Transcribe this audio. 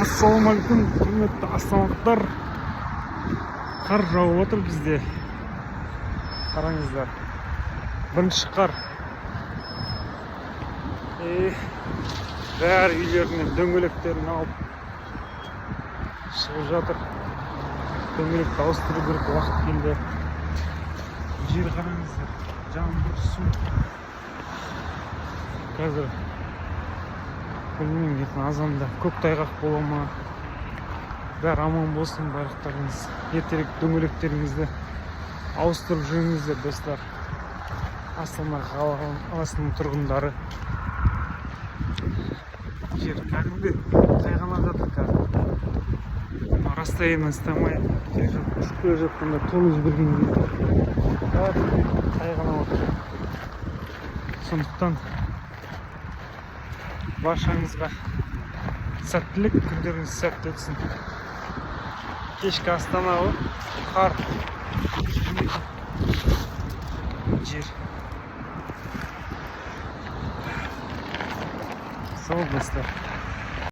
Ассалаумағалейкум, құрметті астаналықтар. Қар жауып отыр бізде. Қараңыздар. Бірінші қар. Бәрі үйлерінен дөңгелектерін алып шығып жатыр. Дөңгелекті ауыстыру керек уақыт келді. Жер қараңыздар. Жаңбыр, су. Қазір білмеймін, ертең азанда көктайғақ бола ма. Бәрі аман болсын, барлықтарыңыз. Ертерек дөңгелектеріңізді ауыстырып жүріңіздер, достар. Астана қаласының тұрғындары. Жер кәдімгі қайғанап жатыр қазір. Расстояние ұстамай ұшып келе жатқанда тонып жібергендей қайғанап отыр. Сондықтан баршаңызға сәттілік, күндеріңіз сәтті өтсін. Кешкі Астана ғой, қар, жер. Сау достар.